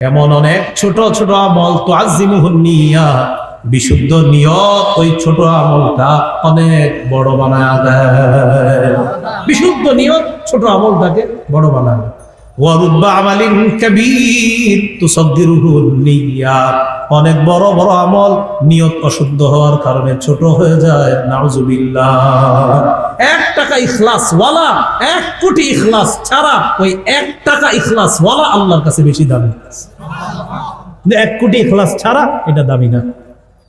এমন অনেক ছোট ছোট আমল তুআজ্জিমুহুন নিয়াত, বিশুদ্ধ নিয়ত ওই ছোট আমলটা অনেক বড় বানায় দেয়। বিশুদ্ধ নিয়ত ছোট আমলটাকে বড় বানায়। ওয়া রুব্বা আমালিন কাবীর তুসাগগিরুহুন নিয়াত, অনেক বড় বড় আমল নিয়ত অশুদ্ধ হওয়ার কারণে ছোট হয়ে যায়। নাউজুবিল্লাহ। 1 টাকা ইখলাস ওয়ালা, 1 কোটি ইখলাস ছাড়া ওই 1 টাকা ইখলাস ওয়ালা আল্লাহর কাছে বেশি দামি। 1 কোটি ইখলাস ছাড়া এটা দামি না।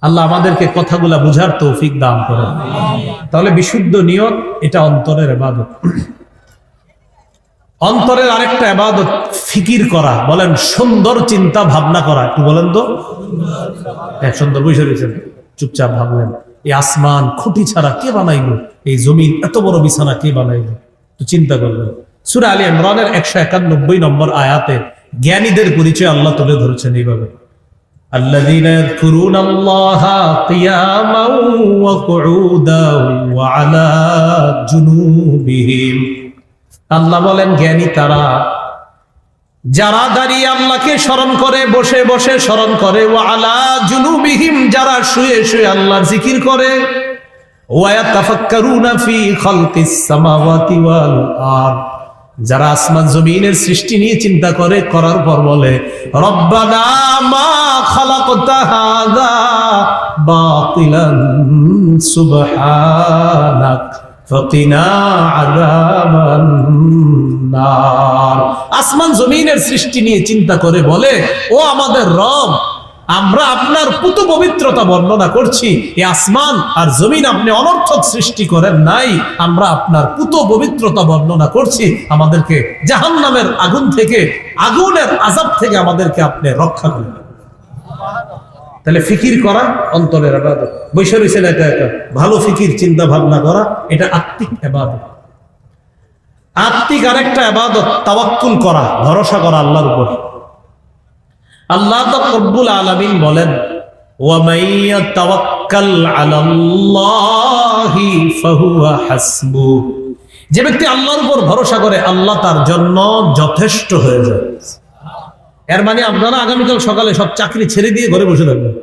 আল্লাহ আমাদেরকে কথাগুলা বুঝার তৌফিক দান করেন। তাহলে বিশুদ্ধ নিয়ত এটা অন্তরের ইবাদত। অন্তরের আরেকটা ইবাদত ফিকির করা। বলেন সুন্দর চিন্তা ভাবনা করা। একটু বলেন তো। এক সুন্দর বসে রয়েছেন, চুপচাপ ভাবলেন এই আসমান খুঁটি ছাড়া কে বানাইলো, এই জমিন এত বড় বিছানা কে বানাইলো, তো চিন্তা করলেন। সূরা আলী ইমরানের 191 নম্বর আয়াতে জ্ঞানীদের পরিচয় আল্লাহ তুলে ধরেছেন এইভাবে, আল্লাযীনা ইয়াযকুরুনাল্লাহা কিয়ামান ওয়া কুউদান ওয়া আলা জুনুবিহিম। আল্লাহ বলেন জ্ঞানী তারা যারা দাঁড়িয়ে আল্লাহকে স্মরণ করে, বসে বসে স্মরণ করে, ওয়া আলা জুনুবিহিম যারা শুয়ে শুয়ে আল্লাহর জিকির করে, ওয়া ইয়াতাফাক্কারুনা ফি খালকিস সামাওয়াতি ওয়াল আরদ যারা আসমান জমিনের সৃষ্টি নিয়ে চিন্তা করে, করার পর বলে রব্বানা মা খালাকতা হাযা বাতিলান সুবহানাক ফাকিনা আযাবান নার। আসমান জমিনের সৃষ্টি নিয়ে চিন্তা করে বলে, ও আমাদের রব, আমরা আপনার পুত পবিত্রতা বর্ণনা করছি, এই আসমান আর জমিন আপনি অনর্থক সৃষ্টি করেন নাই, আমরা আপনার পুত পবিত্রতা বর্ণনা করছি, আমাদেরকে জাহান্নামের আগুন থেকে, আগুনের আযাব থেকে আমাদেরকে আপনি রক্ষা করুন। তাহলে ফিকির করা অন্তরের ইবাদত। বৈশা রয়েছেন একা একা, ভালো ফিকির চিন্তা ভাবনা করা এটা আত্মিক ইবাদত। আত্মিক আরেকটা ইবাদত তাওয়াক্কুল করা, ভরসা করা আল্লাহর উপর। আল্লাহ রব্বুল আলামিন বলেন ওয়া মান তাওয়াক্কাল আলাল্লাহি ফাহুয়া হাসবু, যে ব্যক্তি আল্লাহর উপর ভরসা করে আল্লাহ তার জন্য যথেষ্ট হয়ে যায়। এর মানে আপনারা আগামীকাল সকালে সব চাকরি ছেড়ে দিয়ে ঘরে বসে থাকবেন,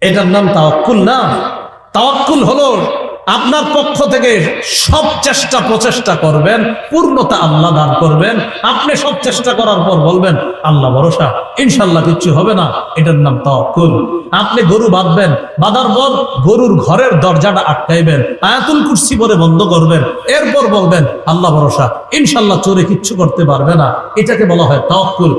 এটার নাম তাওয়াক্কুল না। তাওয়াক্কুল হলো আপনার পক্ষ থেকে সব চেষ্টা প্রচেষ্টা করবেন, পূর্ণতা আল্লাহ দান করবেন, আপনি সব চেষ্টা করার পর বলবেন আল্লাহ ভরসা, ইনশাল্লাহ কিচ্ছু হবে না, এটার নাম তাওয়াক্কুল। আপনি গরু বাঁধবেন, বাঁধার পর গরুর ঘরের দরজাটা আটকাইবেন, আয়াতুল কুরসি পরে বন্ধ করবেন, এরপর বলবেন আল্লাহ ভরসা, ইনশাল্লাহ চোরে কিচ্ছু করতে পারবে না, এটাকে বলা হয় তাওয়াক্কুল।